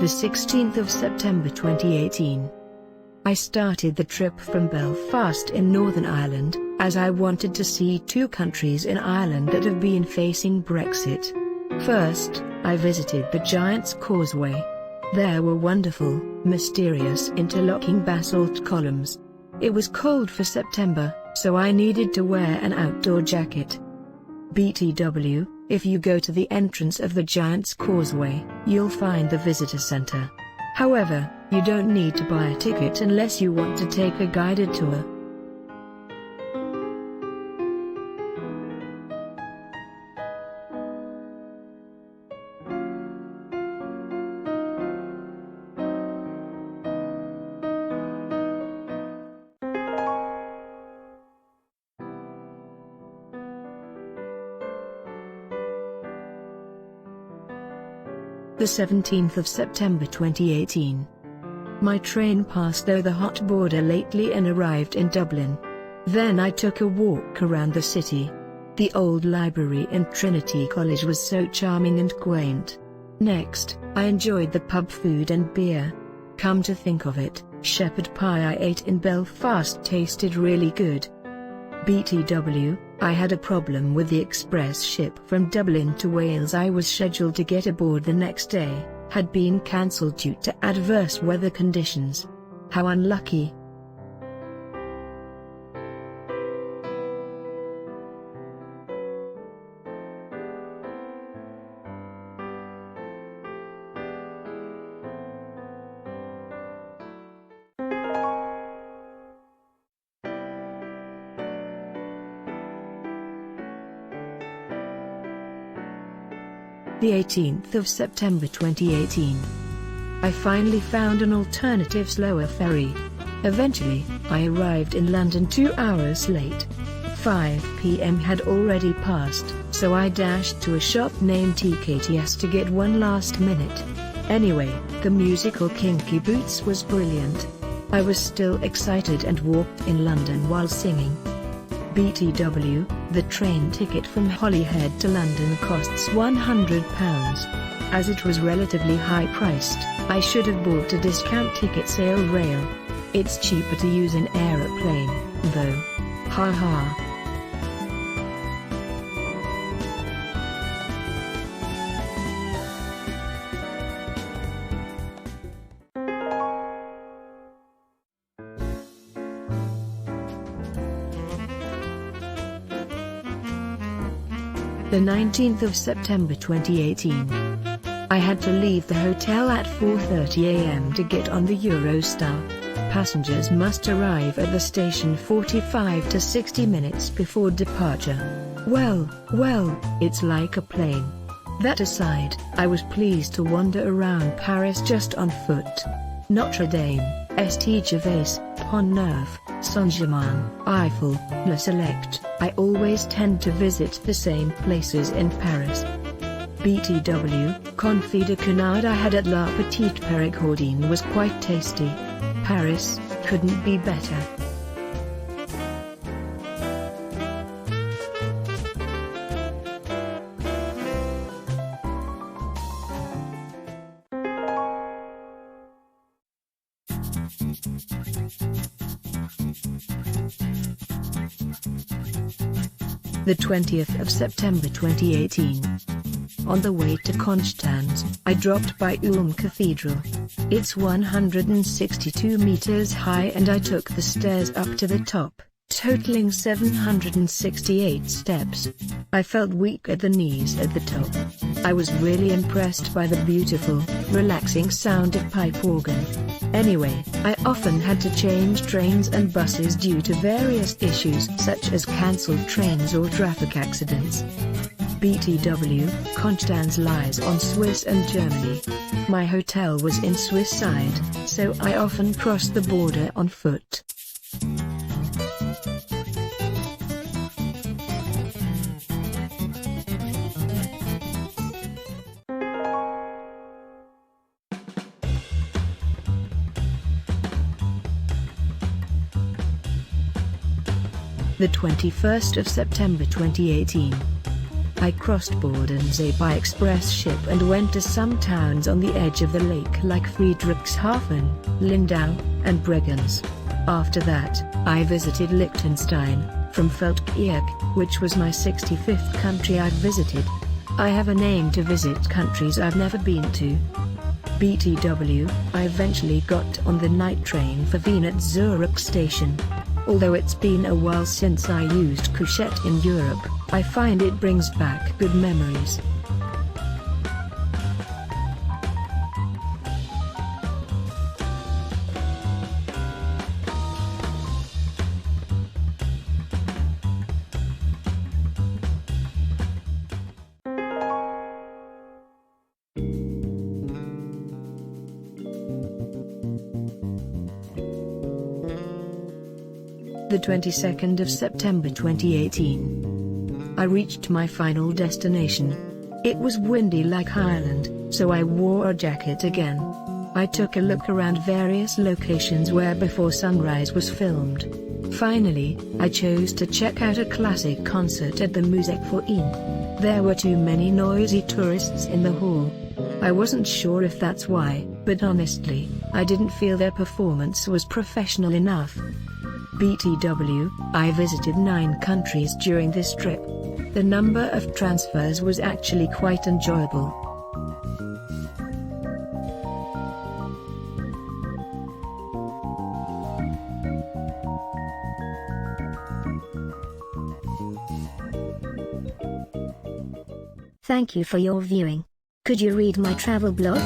the 16th of September 2018. I started the trip from Belfast in Northern Ireland, as I wanted to see two countries in Ireland that have been facing Brexit. First, I visited the Giant's Causeway. There were wonderful, mysterious interlocking basalt columns. It was cold for September, so I needed to wear an outdoor jacket. BTW, if you go to the entrance of the Giant's Causeway, you'll find the visitor center. However, you don't need to buy a ticket unless you want to take a guided tour. The 17th of September 2018. My train passed through the hot border lately and arrived in Dublin. Then I took a walk around the city. The old library in Trinity College was so charming and quaint. Next, I enjoyed the pub food and beer. Come to think of it, shepherd pie I ate in Belfast tasted really good. BTW, I had a problem with the express ship from Dublin to Wales I was scheduled to get aboard the next day, had been cancelled due to adverse weather conditions. How unlucky. The 18th of September 2018. I finally found an alternative slower ferry. Eventually, I arrived in London 2 hours late. 5 p.m. had already passed, so I dashed to a shop named TKTS to get one last minute. Anyway, the musical Kinky Boots was brilliant. I was still excited and walked in London while singing. BTW, the train ticket from Holyhead to London costs £100. As it was relatively high-priced, I should have bought a discount ticket sale rail. It's cheaper to use an aeroplane, though. Ha ha. The 19th of September 2018. I had to leave the hotel at 4:30 a.m. to get on the Eurostar. Passengers must arrive at the station 45 to 60 minutes before departure. Well, it's like a plane. That aside, I was pleased to wander around Paris just on foot. Notre Dame, St. Gervais, Pont Neuf, Saint-Germain, Eiffel, Le Select. I always tend to visit the same places in Paris. BTW, confit de canard I had at La Petite Périgordine was quite tasty. Paris couldn't be better. The 20th of September 2018. On the way to Constance, I dropped by Ulm Cathedral. It's 162 meters high and I took the stairs up to the top, totaling 768 steps. I felt weak at the knees at the top. I was really impressed by the beautiful, relaxing sound of pipe organ. Anyway, I often had to change trains and buses due to various issues such as cancelled trains or traffic accidents. BTW, Constance lies on Swiss and Germany. My hotel was in Swiss side, so I often crossed the border on foot. The 21st of September 2018. I crossed Bodensee by express ship and went to some towns on the edge of the lake like Friedrichshafen, Lindau, and Bregenz. After that, I visited Liechtenstein, from Feldkirch, which was my 65th country I've visited. I have a name to visit countries I've never been to. BTW, I eventually got on the night train for Wien at Zurich station. Although it's been a while since I used couchette in Europe, I find it brings back good memories. The 22nd of September 2018. I reached my final destination. It was windy like Ireland, so I wore a jacket again. I took a look around various locations where Before Sunrise was filmed. Finally, I chose to check out a classic concert at the Musikverein. There were too many noisy tourists in the hall. I wasn't sure if that's why, but honestly, I didn't feel their performance was professional enough. BTW, I visited 9 countries during this trip. The number of transfers was actually quite enjoyable. Thank you for your viewing. Could you read my travel blog?